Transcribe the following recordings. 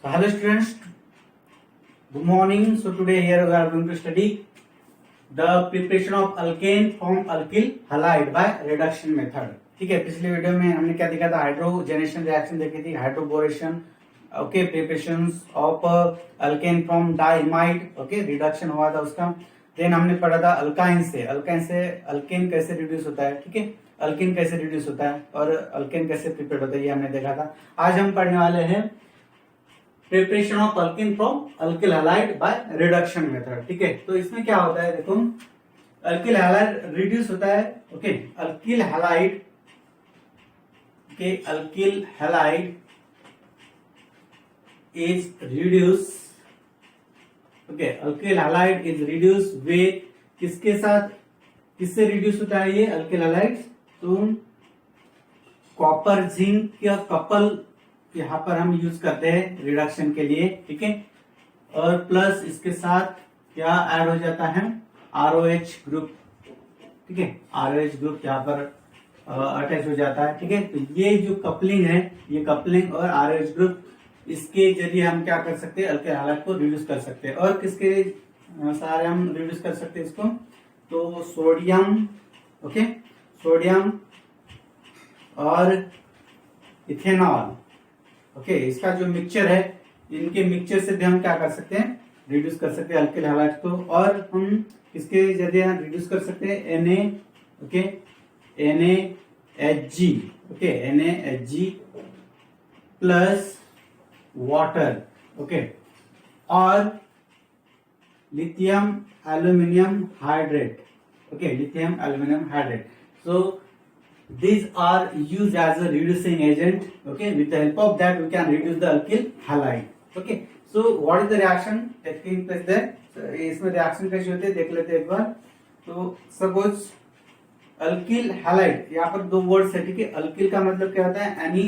So hello students, good morning. So today here we are going to study the preparation of alkane from alkyl halide by reduction method. ठीक है, पिछले video में हमने क्या देखा था, हाइड्रोजनेशन रिएक्शन देखी थी, hydroboration, okay, preparations of alkane from diimide, okay, reduction हुआ था उसका। देन हमने पढ़ा था अल्काइन से अल्केन कैसे रिड्यूस होता है, ठीक है, अल्केन कैसे रिड्यूस होता है और अल्केन कैसे प्रिपेयर होता है, ये हमने देखा था। आज हम पढ़ने वाले हैं preparation of alkene from alkyl halide by reduction method. ठीक है, तो इसमें क्या होता है, देखो, अल्किल हैलाइड रिड्यूस होता है, okay, alkyl halide is reduce, okay, alkyl halide is reduce with, किसके साथ, किससे रिड्यूस होता है ये अल्किल हैलाइड, तो कॉपर जिंक का कपल यहां पर हम यूज करते हैं रिडक्शन के लिए, ठीक है, और प्लस इसके साथ क्या ऐड हो जाता है, ROH ग्रुप, ठीक है, ROH ग्रुप यहाँ पर अटैच हो जाता है, ठीक है। तो ये जो कपलिंग है, ये कपलिंग और ROH ग्रुप, इसके जरिए हम क्या कर सकते हैं, अल्किल हैलाइड को रिड्यूस कर सकते हैं। और किसके सारे हम रिड्यूस कर सकते हैं इसको, तो सोडियम, ओके, सोडियम और इथेनॉल, ओके, इसका जो मिक्सचर है, इनके मिक्सचर से भी हम क्या कर सकते हैं, रिड्यूस कर सकते हैं अल्किल हैलाइड को। और हम इसके जरिए रिड्यूस कर सकते हैं Na, okay, NaHg, okay, NaHg plus water, okay, और lithium aluminium hydrate, okay, lithium aluminium hydrate. So these are used as a reducing agent, okay, with the help of that we can reduce the alkyl halide, okay. So what is the reaction taking place there, so इसमें reaction कैसे होते हैं देख लेते हैं एक बार। तो suppose alkyl halide, यहाँ पर दो वर्ड्स है, ठीक है, alkyl का मतलब क्या होता है, एनी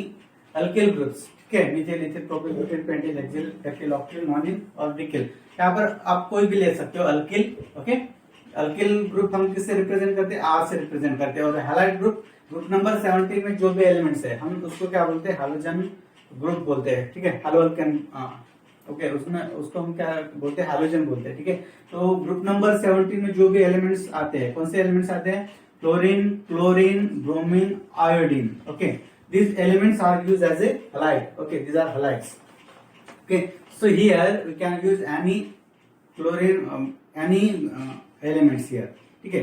alkyl ग्रुप्स, ठीक है, methyl ethyl propyl butane pentyl hexyl heptyl octyl nonyl और डिकिल। यहाँ पर आप कोई भी ले सकते हो अल्किल, ओके। अल्किल ग्रुप हम किससे रिप्रेजेंट करते हैं, R से रिप्रेजेंट करते हैं। और हैलाइड ग्रुप नंबर 17 में जो भी एलिमेंट्स है, हम उसको क्या बोलते हैं, हैलोजन ग्रुप बोलते हैं, ठीक है, हैलोअल्केन, ओके, उसमें उसको हम क्या बोलते हैं, हैलोजन बोलते हैं, ठीक है। तो ग्रुप नंबर 17 में जो भी एलिमेंट्स आते हैं, कौन से एलिमेंट्स आते हैं, chlorine, chlorine, bromine, iodine, okay, these elements are used as a halide, okay, these are halides, okay. So here we can use any chlorine, any elements here, ठीक है।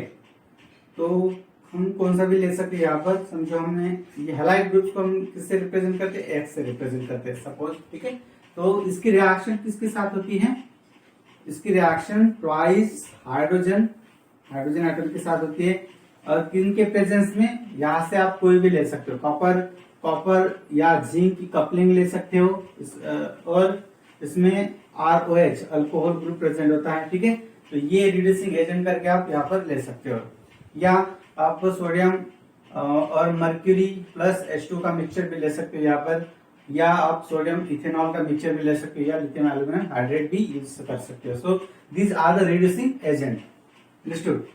तो हम कौन सा भी ले सकते हैं, यहाँ पर समझो हमने ये हैलाइड ग्रुप्स को हम किससे रिप्रेजेंट करते हैं, X से रिप्रेजेंट करते हैं सपोज, ठीक है। तो इसकी रिएक्शन किसके साथ होती है, इसकी रिएक्शन ट्वाइस हाइड्रोजन एटम के साथ होती है। और किनके प्रेजेंस में, यहाँ से आप कोई भी ले सकते हो, कॉपर या जिंक की कपलिंग ले सकते हो, और इसमें ROH अल्कोहल ग्रुप प्रेजेंट होता है, ठीक है। तो ये रिड्यूसिंग एजेंट करके आप यहाँ पर ले सकते हो, या आप सोडियम और मर्क्यूरी प्लस H2 का मिक्सचर भी ले सकते हो यहाँ पर, या आप सोडियम इथेनॉल का मिक्सचर भी ले सकते हो, या लिथियम एल्यूमिनियम हाइड्रेट भी यूज कर सकते हो। So these are the reducing agent, understood.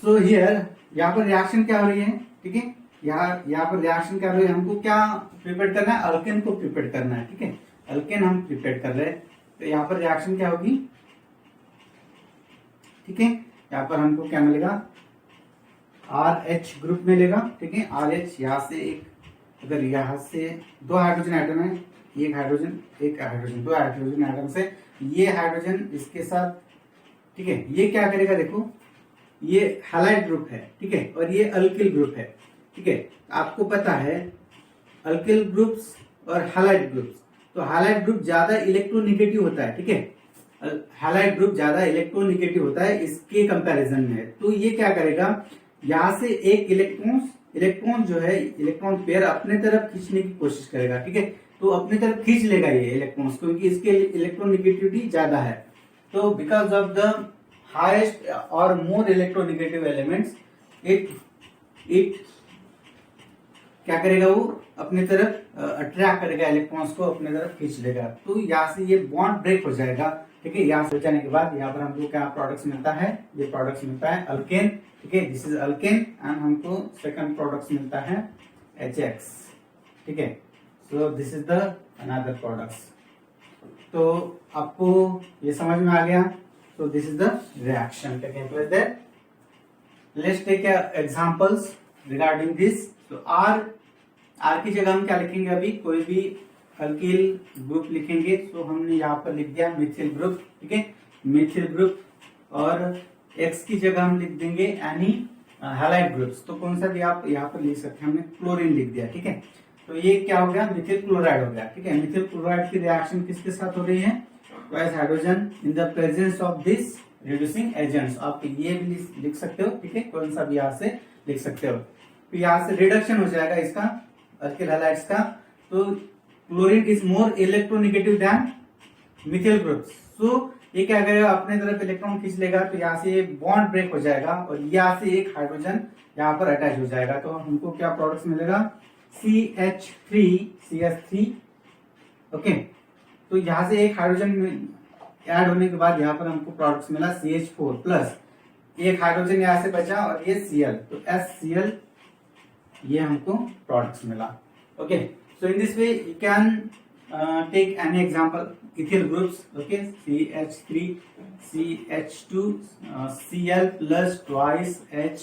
So here यहाँ पर रिएक्शन क्या हो रही है, ठीक है, यहाँ पर रिएक्शन क्या हो रही है, हमको क्या प्रिपेयर करना है, अल्केन को प्रिपेयर करना है, ठीक है, अल्केन हम प्रिपेयर कर रहे हैं। तो यहाँ पर रिएक्शन क्या होगी, ठीक है, यहाँ पर हमको क्या मिलेगा, RH ग्रुप मिलेगा, ठीक है, RH यहाँ से एक, अगर यहाँ से दो हाइड्रोजन एटम है, एक हाइड्रोजन दो हाइड्रोजन एटम से ये हाइड्रोजन इसके साथ, ठीक है, ये क्या करेगा, देखो ये हैलाइड ग्रुप है, ठीक है, और ये अल्किल ग्रुप है, ठीक है। आपको पता है अल्किल ग्रुप्स और हैलाइड ग्रुप्स, तो हैलाइड ग्रुप ज्यादा इलेक्ट्रोनिगेटिव होता है, ठीक है, हैलाइड ग्रुप ज्यादा इलेक्ट्रोनिगेटिव होता है इसके कंपैरिजन में। तो ये क्या करेगा, यहां से एक इलेक्ट्रॉन जो है, इलेक्ट्रॉन पेयर अपने तरफ खींचने की कोशिश करेगा, ठीक है, तो अपनी तरफ खींच लेगा ये इलेक्ट्रॉन्स, क्योंकि इसके इलेक्ट्रोनिगेटिविटी ज्यादा है। तो बिकॉज ऑफ द हाईएस्ट और मोर इलेक्ट्रोनिगेटिव एलिमेंट्स, इट क्या करेगा, वो अपनी तरफ अट्रैक्ट करेगा, इलेक्ट्रॉन्स को अपनी तरफ खींच लेगा। तो यहाँ से ये बॉन्ड ब्रेक हो जाएगा, ठीक है। यहाँ से जाने के बाद यहाँ पर हमको क्या प्रोडक्ट्स मिलता है, ये प्रोडक्ट्स मिलता है अल्केन, ठीक है, दिस इज अल्केन, एंड हमको सेकंड प्रोडक्ट्स मिलता है HX, ठीक है। So this is the another products, तो आपको ये समझ में आ गया। तो this is the reaction taking place there. Let's take examples regarding this. तो आर की जगह हम क्या लिखेंगे, अभी कोई भी अल्किल ग्रुप लिखेंगे। तो हमने यहाँ पर लिख दिया मिथिल ग्रुप, ठीक है, मिथिल ग्रुप। और एक्स की जगह हम लिख देंगे एनी हैलाइड ग्रुप्स। तो कौन सा भी आप यहाँ पर लिख सकते हैं, हमने क्लोरीन लिख दिया, ठीक है। तो ये क्या हो गया, मिथिल क्लोराइड हो गया, ठीक है। मिथिल क्लोराइड की रिएक्शन किसके साथ हो रही है, तो as hydrogen in the presence of this reducing agents. आप ये भी लिख सकते हो, ठीक है, कौन सा भी यहाँ से लिख सकते हो। तो यहाँ से रिडक्शन हो जाएगा इसका अल्किल हैलाइड्स का। तो chlorine is more electronegative than methyl group. So ये क्या करेगा, अपने तरफ इलेक्ट्रॉन खींच लेगा। तो यहाँ से बॉन्ड ब्रेक हो जाएगा और यहाँ से एक हाइड्रोजन यहाँ पर अटैच हो जाएगा। तो हमको क्या प्रोडक्ट्स मिलेगा, CH3 ओके। तो यहाँ से एक हाइड्रोजन ऐड होने के बाद यहाँ पर हमको प्रोडक्ट्स मिला CH4 प्लस एक हाइड्रोजन यहाँ से बचा और ये Cl, तो HCl ये हमको प्रोडक्ट्स मिला। Okay, so in this way you can take any example ethyl groups, okay, CH3 CH2 Cl plus twice H।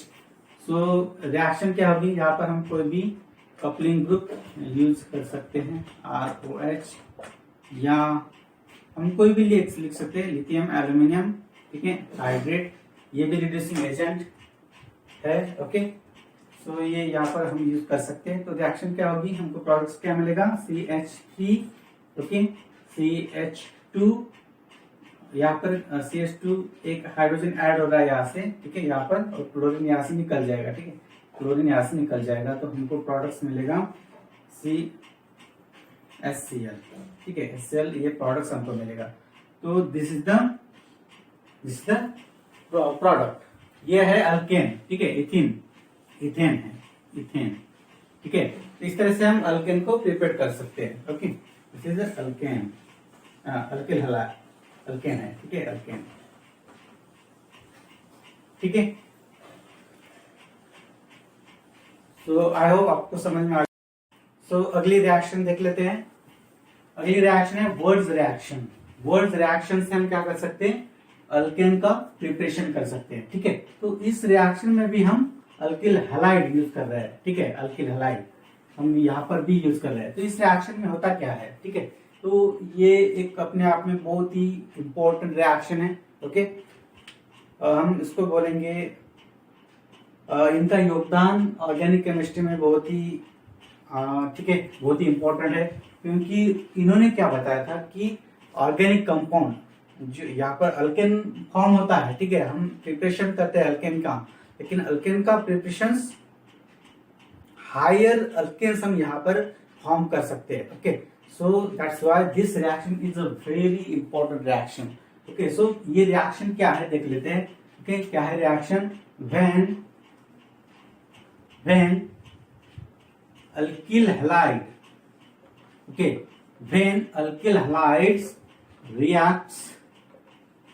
so reaction क्या होगी, यहाँ पर हम कोई भी कपलिंग ग्रुप यूज कर सकते हैं, ROH, या हम कोई भी लिख सकते हैं लिथियम एल्यूमिनियम, ठीक है, हाइड्रेट, ये भी रिड्यूसिंग एजेंट है। ओके, सो ये यहाँ पर हम यूज कर सकते हैं। तो रिएक्शन क्या होगी, हमको प्रोडक्ट्स क्या मिलेगा, CH3 ओके, CH2, यहाँ पर CH2 एक हाइड्रोजन ऐड हो रहा है यहाँ से, ठीक है, यहाँ पर, और क्लोरीन यहाँ से निकल जाएगा, ठीक है, क्लोरीन यहाँ से निकल जाएगा। तो हमको प्रोडक्ट्स मिलेगा HCl, ठीक है, HCl ये प्रोडक्ट्स हमको मिलेगा। तो दिस इज द प्रोडक्ट। ये है अल्केन, ठीक है, इथेन है, इथेन, ठीक है। तो इस तरह से हम अल्केन को प्रिपेयर कर सकते हैं। Okay, this is alkane, alkyl halide alkane है, ठीक है, अल्केन, ठीक है। सो आई होप आपको समझ में आ गया। सो अगली रिएक्शन देख लेते हैं। अगली रिएक्शन है वर्ड्स रिएक्शन। वर्ड्स रिएक्शन से हम क्या कर सकते हैं, अल्केन का प्रिपरेशन कर सकते हैं, ठीक है। तो इस रिएक्शन में भी हम अल्किल हैलाइड यूज कर रहे हैं, ठीक है, अल्किल हैलाइड हम यहाँ पर भी यूज कर रहे हैं। तो इस रिएक्शन में होता क्या है, ठीक है, तो ये एक अपने आप में बहुत ही इंपॉर्टेंट रिएक्शन है। ओके, हम इसको बोलेंगे, इनका योगदान ऑर्गेनिक केमिस्ट्री में बहुत ही ठीक है, बहुत ही इंपॉर्टेंट है। क्योंकि इन्होंने क्या बताया था कि ऑर्गेनिक कंपाउंड जो यहाँ पर अल्केन फॉर्म होता है, ठीक है, हम प्रिपरेशन करते हैं अल्केन का, लेकिन अल्केन का प्रिपरेशन हायर अल्केन्स हम यहाँ पर फॉर्म कर सकते हैं। Okay, so that's why this reaction is a very important reaction. Okay, so ये रिएक्शन क्या है देख लेते हैं। ओके, क्या है reaction, when alkyl halide, okay, when alkyl halides reacts,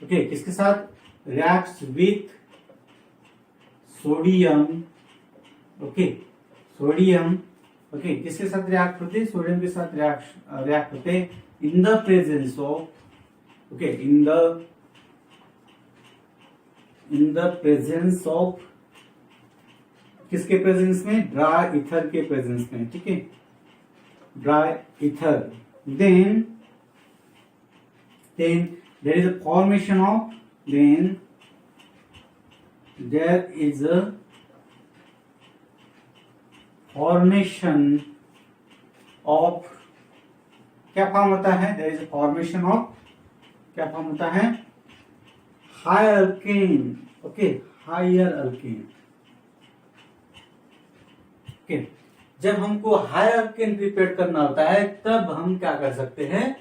okay, किसके साथ, reacts with sodium, okay, sodium, okay, किसके साथ रिएक्ट होते, सोडियम के साथ रिएक्ट होते in the presence of, okay, in the presence of, किसके प्रेजेंस में, ड्राई इथर के प्रेजेंस में, ठीक है, dry ether. Then there is a formation of, then there is a formation of, क्या फॉर्म होता है, there is a formation of, क्या फॉर्म होता है, higher alkane, okay, higher alkane, okay। जब हमको हायर अल्केन प्रिपेयर करना होता है तब हम क्या कर सकते हैं,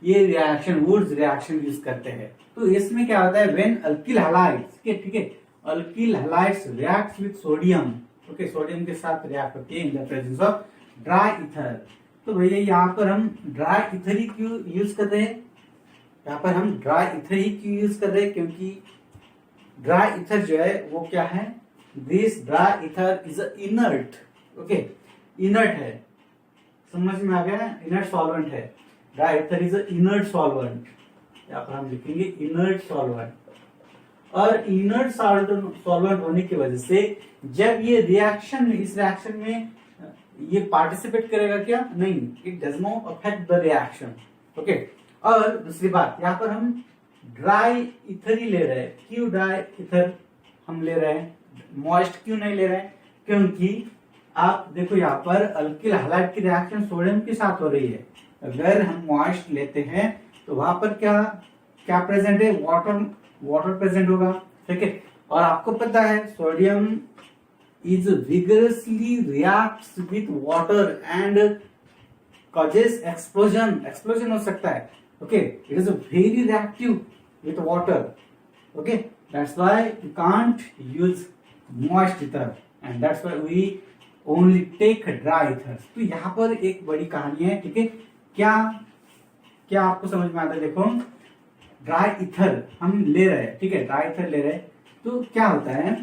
ये रिएक्शन वुड्स रिएक्शन यूज करते हैं। तो इसमें क्या होता है, व्हेन अल्किल हैलाइड्स, ठीक है, alkyl halides reacts with sodium, okay, sodium के साथ रिएक्ट होती है इन the presence of dry ether. तो भैया यहाँ पर हम ड्राई इथर ही क्यों यूज कर रहे हैं, यहाँ पर हम ड्राई इथर ही क्यों यूज कर रहे हैं, क्योंकि ड्राई इथर जो है वो क्या है, this dry ether is a inert, okay, inert है, समझ में आ गया, इनर्ट सॉल्वेंट है। Dry ether is inert solvent, यहाँ पर हम लिखेंगे इनर्ट सॉल्वेंट। और इनर्ट सॉल्वेंट होने की वजह से जब ये रिएक्शन, इस रिएक्शन में ये पार्टिसिपेट करेगा क्या? नहीं, it does not affect the reaction. Okay, और दूसरी बात, यहाँ पर हम ड्राई ईथर ही ले रहे हैं। क्यों ड्राई ईथर हम ले रहे हैं, मॉइस्ट क्यों नहीं ले रहे हैं? क्योंकि आप देखो यहाँ पर अल्किल हैलाइड की रिएक्शन सोडियम के साथ हो रही है। अगर हम मॉइस्ट लेते हैं तो वहां पर क्या क्या प्रेजेंट है? वाटर प्रेजेंट होगा, ठीक है। और आपको पता है sodium is vigorously reacts with water and causes explosion हो सकता है। Okay, it is very reactive with water. Okay, that's why you can't use moist ether and that's why we only take dry ether. तो यहाँ पर एक बड़ी कहानी है, ठीक है। क्या क्या आपको समझ में आता है? देखो, ड्राई ईथर हम ले रहे हैं, ठीक है, ड्राई ईथर ले रहे हैं, तो क्या होता है?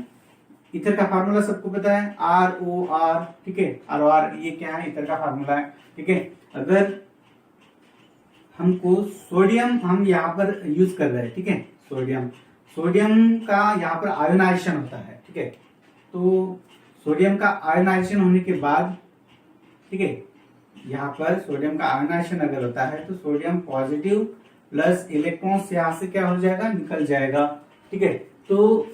ईथर का फार्मूला सबको पता है, ROR, ठीक है। ROR ये क्या है? ईथर का फार्मूला है, ठीक है। अगर हमको सोडियम हम यहाँ पर यूज कर रहे हैं, ठीक है, सोडियम का यहाँ पर आयोनाइजेशन होता है, ठीक है। तो सोडियम का आयोनाइजेशन होने के बाद, ठीक है, यहाँ पर सोडियम का आयोनाइजेशन अगर होता है तो सोडियम पॉजिटिव प्लस इलेक्ट्रॉन्स यहाँ से क्या हो जाएगा? निकल जाएगा, ठीक है। तो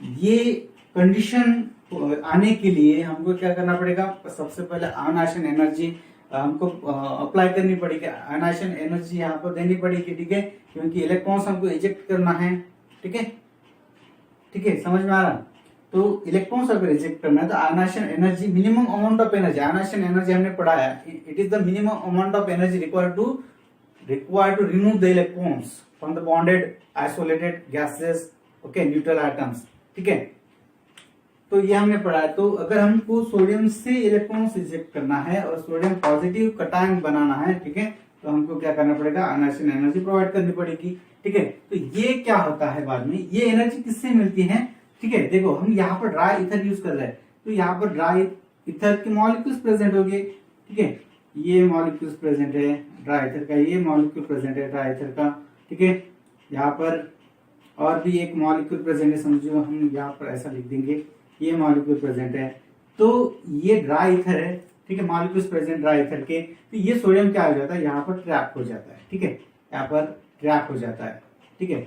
ये कंडीशन आने के लिए हमको क्या करना पड़ेगा? सबसे पहले आयोनाइजेशन एनर्जी हमको अप्लाई करनी पड़ेगी, आयोनाइजेशन एनर्जी यहाँ पर देनी पड़ेगी, ठीक है, क्योंकि इलेक्ट्रॉन्स हमको इजेक्ट करना है, ठीक है, ठीक है, समझ में आ रहा? तो इलेक्ट्रॉन्स अगर रिजेक्ट करना है तो ionisation energy, minimum amount of energy, ionisation energy हमने पढ़ा है, it is the minimum amount of energy required to remove the electrons from the bonded isolated gases, okay, neutral atoms, ठीक है। तो ये हमने पढ़ा है। तो अगर हमको सोडियम से इलेक्ट्रॉन्स रिजेक्ट करना है और सोडियम पॉजिटिव कटायन बनाना है, ठीक है, तो हमको क्या करना पड़ेगा? आयोनाइजेशन एनर्जी प्रोवाइड करनी पड़ेगी, ठीक है। तो ये क्या होता है बाद में? ये एनर्जी किससे मिलती है? ठीक है, देखो हम यहाँ पर ड्राई ईथर यूज कर रहे हैं, तो यहाँ पर ड्राई ईथर के मॉलिक्यूल्स प्रेजेंट होंगे, ठीक है, ये मॉलिक्यूल्स प्रेजेंट है ड्राई ईथर का, ये मॉलिक्यूल प्रेजेंट है ड्राई ईथर का, ठीक है। यहाँ पर और भी एक मॉलिक्यूल प्रेजेंट है, समझो हम यहाँ पर ऐसा लिख देंगे, ये मॉलिक्यूल प्रेजेंट है, तो ये ड्राई ईथर है, ठीक है, मॉलिक्यूल्स प्रेजेंट ड्राई ईथर के। तो ये सोडियम क्या हो जाता है? यहाँ पर ट्रैप हो जाता है, ठीक है, यहाँ पर ट्रैप हो जाता है, ठीक है।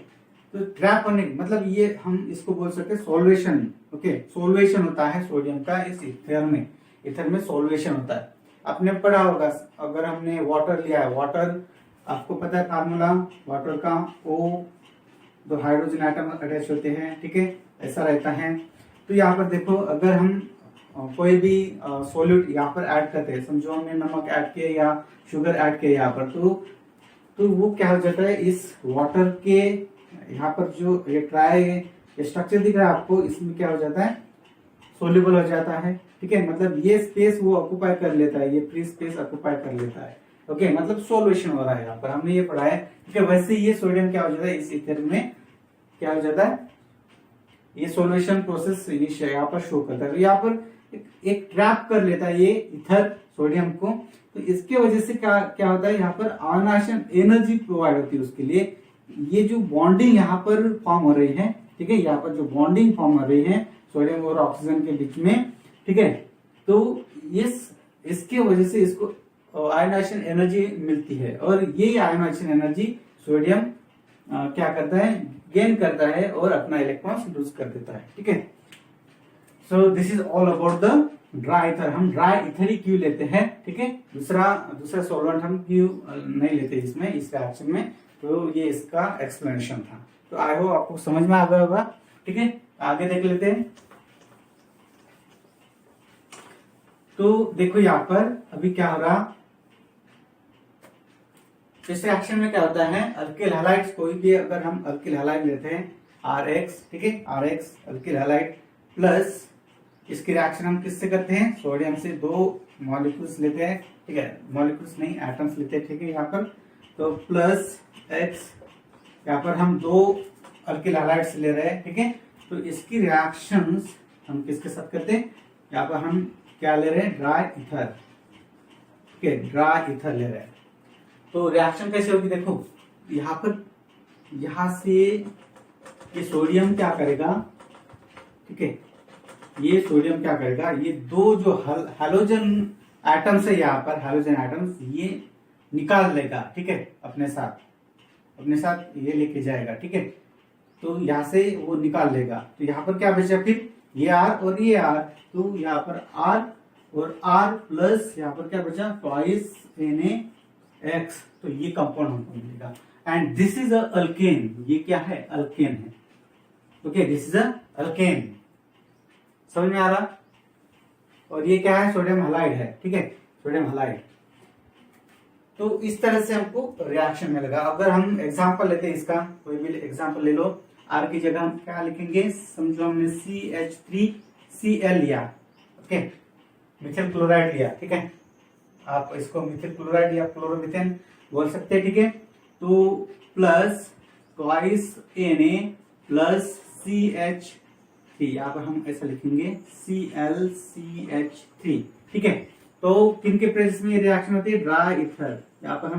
तो ट्रैप होने मतलब ये हम इसको बोल सकते हैं सोल्वेशन, ओके, सोल्वेशन होता है सोडियम का इस ईथर में सोल्वेशन होता है। आपने पढ़ा होगा, अगर हमने वाटर लिया है, वाटर आपको पता है फार्मूला वाटर का, O दो हाइड्रोजन एटम अटैच होते हैं, ठीक है, ऐसा रहता है। तो यहाँ पर देखो, अगर हम कोई भी सॉल्यूट यहाँ पर ऐड करते हैं, समझो हमने नमक ऐड किया या शुगर ऐड किया यहाँ पर, तो वो क्या हो जाता है? इस वाटर के यहाँ पर जो ये ट्राई स्ट्रक्चर दिख रहा है आपको, इसमें क्या हो जाता है? सोल्यूबल हो जाता है, ठीक है, मतलब ये स्पेस वो ऑक्युपाई कर लेता है, ये फ्री स्पेस ऑक्युपाई कर लेता है, ओके, मतलब सोल्यूशन हो रहा है यहाँ पर, हमने ये पढ़ा है, ठीक है। वैसे ये सोडियम क्या हो जाता है? इस ईथर में क्या हो जाता है? ये सोल्यूशन प्रोसेस यहाँ पर शो करता है, तो यहाँ पर एक ट्रैप कर लेता है ये ईथर सोडियम को। तो इसके वजह से क्या होता है? यहाँ पर आयोनाइजेशन एनर्जी प्रोवाइड होती है उसके लिए। ये जो बॉन्डिंग यहाँ पर फॉर्म हो रही है, ठीक है, यहाँ पर जो बॉन्डिंग फॉर्म हो रही है सोडियम और ऑक्सीजन के बीच में, ठीक है, तो इसके वजह से इसको आयोनाइजेशन एनर्जी मिलती है, और ये आयोनाइजेशन एनर्जी सोडियम क्या करता है? गेन करता है और अपना इलेक्ट्रॉन्स लूज कर देता है, ठीक है। So this is all about the dry ether. हम ड्राई ईथर ही क्यों लेते हैं, ठीक है, दूसरा सॉल्वेंट हम क्यों नहीं लेते इसमें, इस रिएक्शन में, तो ये इसका एक्सप्लेनेशन था। तो आई होप आपको समझ में आ गया होगा, ठीक है। आगे देख लेते हैं। तो देखो यहाँ पर अभी क्या हो रहा, इस रिएक्शन में क्या होता है? अल्किल हैलाइड्स, कोई भी अगर हम अल्किल हैलाइड लेते हैं RX, ठीक है, RX अल्किल हैलाइड प्लस, इसकी रिएक्शन हम किससे करते हैं? सोडियम से दो मॉलिक्यूल्स लेते हैं, ठीक है, मॉलिक्यूल्स नहीं एटम्स लेते हैं, ठीक है, यहाँ पर तो प्लस X, यहाँ पर हम दो अल्किल हैलाइड्स ले रहे हैं, ठीक है। तो इसकी रिएक्शंस हम किसके साथ करते हैं? यहाँ पर हम क्या ले रहे हैं? ड्राई ईथर, ठीक है, ड्राई ईथर ले रहे हैं। तो रिएक्शन कैसे होगी देखो, यहाँ पर यहां से ये सोडियम क्या करेगा, ठीक है, ये सोडियम क्या करेगा, ये दो जो हैलोजन एटम्स है यहाँ पर, हैलोजन एटम्स ये निकाल लेगा, ठीक है, अपने साथ ये लेके जाएगा, ठीक है। तो यहाँ से वो निकाल लेगा, तो यहाँ पर क्या बचा फिर, ये आर और ये आर, तो यहाँ पर आर और आर प्लस यहाँ पर क्या बचा, ट्वाइस NaX, तो ये कंपाउंड हमको मिलेगा। And this is a alkane, ये क्या है, अल्केन है, okay, this is a alkane, समझ में आ रहा। और ये क्या है, सोडियम हलाइड है, ठीक है, सोडियम हलाइड। तो इस तरह से हमको रिएक्शन मिलेगा। अगर हम एग्जांपल लेते हैं इसका, कोई भी एग्जांपल ले लो, आर की जगह हम क्या लिखेंगे, समझो हमने CH3Cl लिया, ओके, मिथिल क्लोराइड लिया, ठीक है, आप इसको मिथिल क्लोराइड या क्लोरोमिथेन बोल सकते हैं, ठीक है। तो plus twice Na plus CH3, यहाँ पर हम ऐसा लिखेंगे ClCH3, ठीक है। तो किन के प्रेजेंस में ये रिएक्शन होती है, ड्राई ईथर, यहाँ पर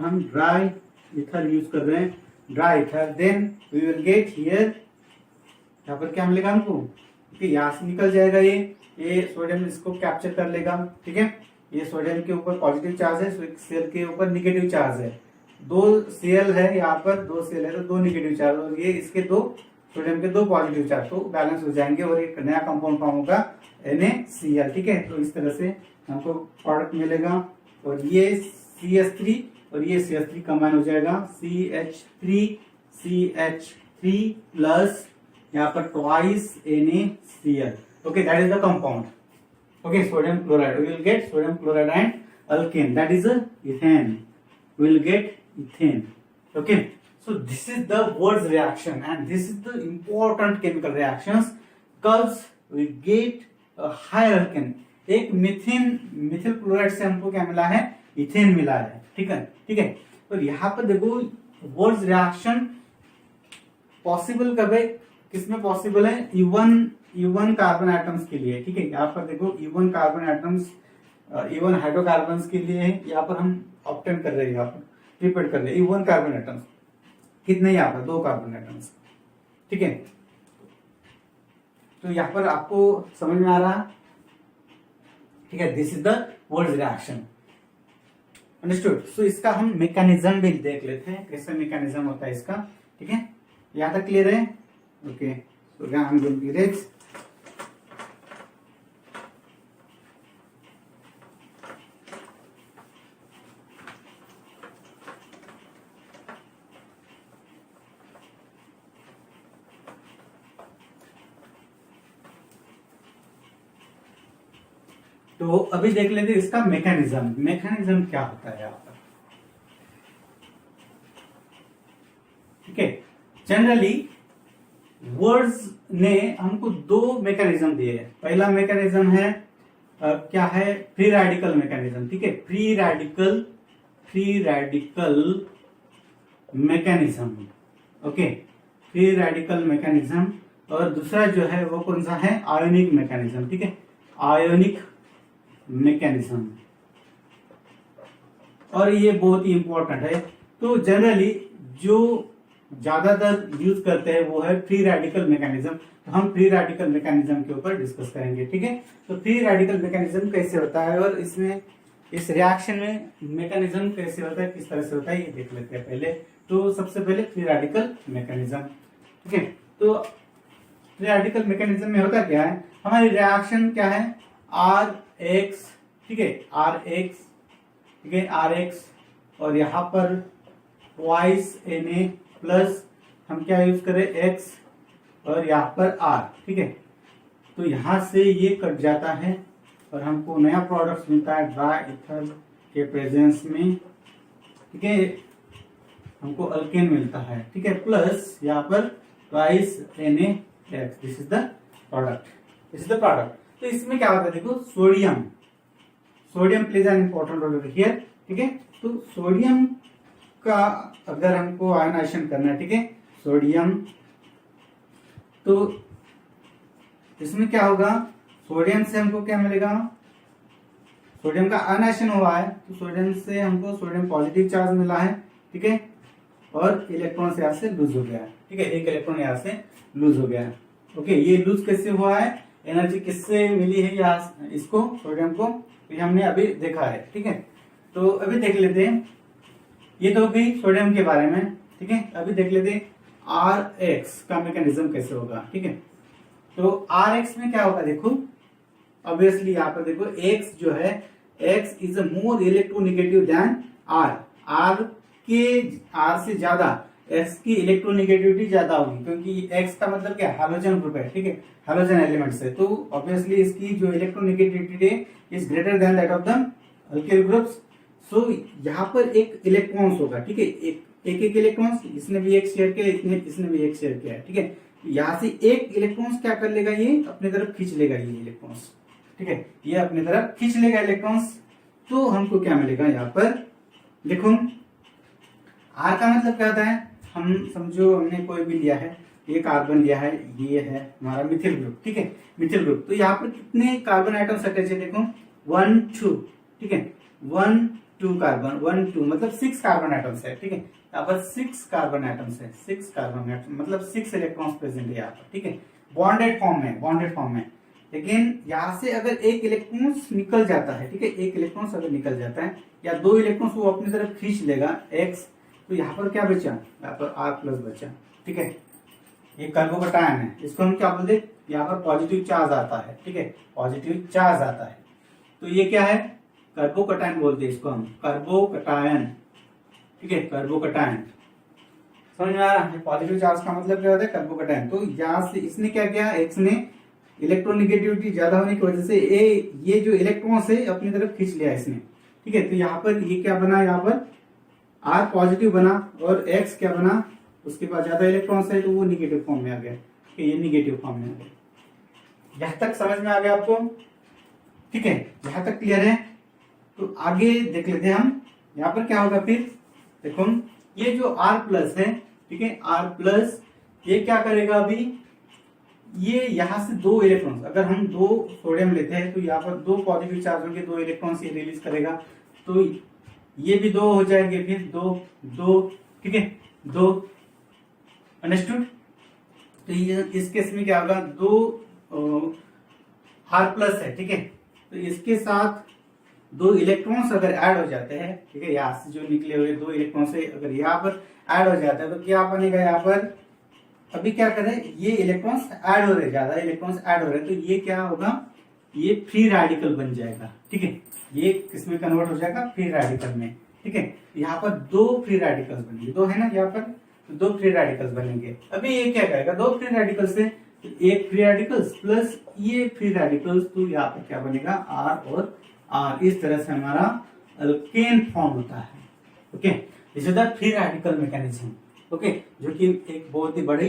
हम ड्राई ईथर यूज कर रहे हैं, dry ether, then we will get here, यहाँ पर क्या मिलेगा हमको, ठीक, यहाँ से निकल जाएगा ये सोडियम इसको कैप्चर कर लेगा, ठीक है। ये सोडियम के ऊपर पॉजिटिव चार्ज है, Cl के ऊपर निगेटिव चार्ज है, 2 Cl है यहाँ पर, 2 Cl है तो 2 निगेटिव चार्ज, और ये इसके 2 सोडियम के 2 पॉजिटिव चार्ज, तो बैलेंस हो जाएंगे और एक नया कंपाउंड फॉर्म होगा NaCl, ठीक है। तो इस तरह से हमको प्रोडक्ट मिलेगा, और ये CH3 और ये CH3 कंबाइन हो जाएगा, CH3 प्लस यहाँ पर twice NaCl, okay, that is the compound, okay, sodium chloride, we will get sodium chloride and alkane, that is a ethane, we will get ethane, okay. So this is the Wurtz reaction, and this is the important chemical reactions because we get a higher alkane. एक Mithil chloride से हमको क्या मिला है, ethane मिला है, ठीक है। और यहाँ पर देखो Wurtz reaction पॉसिबल कब है, किसमें पॉसिबल है, इवन कार्बन एटम्स के लिए, ठीक है। यहाँ पर देखो even carbon atoms, even hydrocarbons के लिए है, यहाँ पर हम ऑब्टेन कर रहे हैं, यहाँ पर प्रिपेयर कर रहे हैं इवन कार्बन एटम्स, कितने, यहाँ पर 2 कार्बन एटम्स, ठीक है। तो यहाँ पर आपको समझ में आ रहा, ठीक है, this is the Wurtz reaction, understood. So इसका हम मैकेनिज्म भी देख लेते हैं, कैसा मैकेनिज्म होता है इसका, ठीक है, यहाँ तक क्लियर है, okay. So now I'm going to erase. तो अभी देख लेते हैं इसका मैकेनिज्म क्या होता है यहाँ पर, ठीक है। जनरली वर्ड्स ने हमको 2 मैकेनिज्म दिए हैं। पहला मैकेनिज्म है क्या है, फ्री रेडिकल मैकेनिज्म, ठीक है, free radical mechanism, okay, free radical mechanism. और दूसरा जो है वो कौन सा है, आयोनिक मैकेनिज्म, ठीक है, आयोनिक मैकेनिज्म, और ये बहुत ही इंपॉर्टेंट है। तो जनरली जो ज्यादातर यूज करते हैं वो है फ्री रेडिकल मैकेनिज्म, तो हम फ्री रेडिकल मैकेनिज्म के ऊपर डिस्कस करेंगे, ठीक है। तो फ्री रेडिकल मैकेनिज्म कैसे होता है और इसमें इस रिएक्शन में मैकेनिज्म कैसे होता है, किस तरह से होता है, ये देख लेते हैं पहले। तो सबसे पहले फ्री रेडिकल मैकेनिज्म, ठीक है। तो फ्री रेडिकल मैकेनिज्म में होता क्या है, हमारी रिएक्शन क्या है, RX, ठीक है, RX, ठीक है, RX, और यहाँ पर ट्वाइस Na प्लस हम क्या यूज करें, X, और यहाँ पर R, ठीक है। तो यहां से ये कट जाता है और हमको नया प्रोडक्ट मिलता है ड्राई ईथर के प्रेजेंस में, ठीक है, हमको अल्केन मिलता है, ठीक है, प्लस यहाँ पर twice NaX, this is the product, तो इसमें क्या होता है, देखो sodium plays an important role here, ठीक है। तो सोडियम का अगर हमको आयनाइजेशन करना है, ठीक है, सोडियम, तो इसमें क्या होगा, सोडियम से हमको क्या मिलेगा, सोडियम का आयनाइजेशन हुआ है तो सोडियम से हमको सोडियम पॉजिटिव चार्ज मिला है, ठीक है, और इलेक्ट्रॉन यहाँ से लूज हो गया है, ठीक है, एक इलेक्ट्रॉन यहाँ से लूज हो गया है। ओके, ये लूज कैसे हुआ है, एनर्जी किससे मिली है यहाँ इसको सोडियम को, ये हमने अभी देखा है, ठीक है। तो अभी देख लेते हैं, ये तो भी सोडियम के बारे में, ठीक है। अभी देख लेते हैं आर एक्स का मैकेनिज्म कैसे होगा, ठीक है। तो आर एक्स में क्या होगा, देखो ऑब्वियसली यहाँ पर देखो एक्स जो है, X is a more electronegative than R, R से ज्यादा एक्स की इलेक्ट्रोनेगेटिविटी ज्यादा होगी, क्योंकि एक्स का मतलब क्या, हाइड्रोजन ग्रुप है, ठीक है, हाइड्रोजन एलिमेंट है, तो ऑब्वियसली इसकी जो electronegativity is greater than that of the alkyl groups. So यहाँ पर एक इलेक्ट्रॉन्स होगा, ठीक है, एक इलेक्ट्रॉन्स, इसने भी एक शेयर किया, इसने भी एक शेयर किया है, ठीक है। यहाँ से एक इलेक्ट्रॉन्स क्या कर लेगा, ये अपनी तरफ खींच लेगा, ये इलेक्ट्रॉन्स, ठीक है, ये अपनी तरफ खींच लेगा इलेक्ट्रॉन्स। तो हमको क्या मिलेगा यहाँ पर, देखो आर का मतलब क्या होता है, हम समझो हमने कोई भी लिया है, ये कार्बन लिया है, ये है हमारा मिथिल ग्रुप, ठीक है, मिथिल ग्रुप। तो यहाँ पर कितने कार्बन आइटम्स अटैच है, देखो 1 2, ठीक है, 1 2 कार्बन, 1 2 मतलब 6 कार्बन आइटम्स है, ठीक है, यहाँ पर 6 कार्बन आइटम्स है, 6 कार्बन आइटम मतलब 6 इलेक्ट्रॉन्स प्रेजेंट है यहाँ पर, ठीक है, बॉन्डेड फॉर्म में। लेकिन यहाँ से अगर एक इलेक्ट्रॉन्स निकल जाता है, ठीक है, एक इलेक्ट्रॉन्स अगर निकल जाता है या 2 इलेक्ट्रॉन्स वो अपनी तरफ खींच लेगा एक्स, तो यहाँ पर क्या बचा, यहाँ पर आर प्लस बचा, ठीक है, ये कार्बोकटायन है, इसको हम क्या बोलते हैं, यहाँ पर पॉजिटिव चार्ज आता है, ठीक है, पॉजिटिव चार्ज आता है, तो ये क्या है, कार्बोकटायन बोलते हैं इसको हम, कार्बोकटायन, ठीक है, कार्बोकटायन, समझ में आ रहा है। पॉजिटिव चार्ज का मतलब क्या होता है, कार्बोकटायन। तो यहाँ से इसने क्या किया, एक्स ने इलेक्ट्रोनेगेटिविटी ज्यादा होने की वजह से ये जो इलेक्ट्रॉन्स है अपनी तरफ खींच लिया इसने, ठीक है। तो यहाँ पर ये क्या बना, यहाँ पर आर पॉजिटिव बना और एक्स क्या बना, उसके बाद ज्यादा इलेक्ट्रॉन्स है तो वो निगेटिव फॉर्म में आ गया, ये निगेटिव फॉर्म में आ गया। यहाँ तक समझ में आ गया आपको, ठीक है, यहाँ तक क्लियर है। तो आगे देख लेते हैं हम, यहाँ पर क्या होगा फिर, देखो ये जो आर प्लस है, ठीक है, आर प्लस ये क्या करेगा, अभी ये यहाँ से 2 इलेक्ट्रॉन्स, अगर हम 2 सोडियम लेते हैं तो यहाँ पर 2 पॉजिटिव चार्ज होंगे, 2 इलेक्ट्रॉन्स ये रिलीज करेगा, तो ये भी 2 हो जाएंगे, फिर 2, ठीक है, 2, अंडरस्टूड। तो ये इस केस में क्या होगा, 2 आर प्लस है, ठीक है, तो इसके साथ 2 इलेक्ट्रॉन्स अगर ऐड हो जाते हैं, ठीक है, यहाँ से जो निकले हुए 2 इलेक्ट्रॉन से अगर यहाँ पर ऐड हो जाता है तो क्या बनेगा, यहाँ पर अभी क्या करें, ये इलेक्ट्रॉन्स ऐड हो रहे, ज्यादा इलेक्ट्रॉन्स ऐड हो रहे, तो ये क्या होगा, ये फ्री रेडिकल बन जाएगा, ठीक है, ये किसमें कन्वर्ट हो जाएगा, फ्री रेडिकल में, ठीक है। यहाँ पर 2 फ्री रेडिकल्स बनेंगे, 2 है ना यहाँ पर, तो 2 फ्री रेडिकल्स बनेंगे। अभी ये क्या करेगा, 2 फ्री रेडिकल्स से तो एक फ्री रेडिकल्स प्लस ये फ्री रेडिकल्स, तो यहाँ पर क्या बनेगा, आर और आर, इस तरह से हमारा अल्केन फॉर्म होता है। Okay, this is the free radical mechanism, okay, जो कि एक बहुत ही बड़ी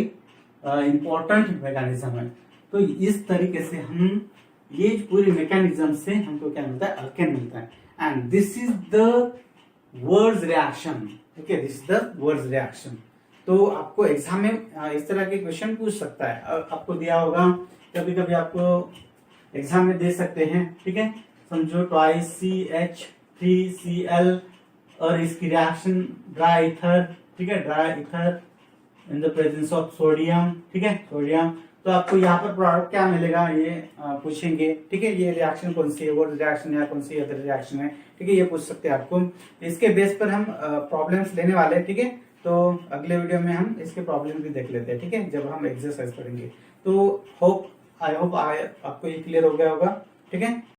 इंपॉर्टेंट मैकेनिज्म है। तो इस तरीके से हम ये पूरी मैकेनिज्म से हमको क्या मिलता है, अल्केन मिलता है, and this is the words reaction, okay, this is the words reaction. तो आपको एग्जाम में इस तरह के क्वेश्चन पूछ सकता है, आपको दिया होगा, कभी कभी आपको एग्जाम में दे सकते हैं, ठीक है, समझो ट्वाइस CH3Cl और इसकी रिएक्शन ड्राई ईथर, ठीक है, dry ether in the presence of sodium, ठीक है, सोडियम। तो आपको यहाँ पर प्रोडक्ट क्या मिलेगा, ये पूछेंगे, ठीक है, ये रिएक्शन कौन सी है, वो रिएक्शन है, कौन सी अदर रिएक्शन है, ठीक है, ये पूछ सकते हैं आपको। इसके बेस पर हम प्रॉब्लम्स लेने वाले हैं, ठीक है। तो अगले वीडियो में हम इसके प्रॉब्लम भी देख लेते हैं, ठीक है, जब हम एक्सरसाइज करेंगे। तो आई होप आपको ये क्लियर हो गया होगा, ठीक है।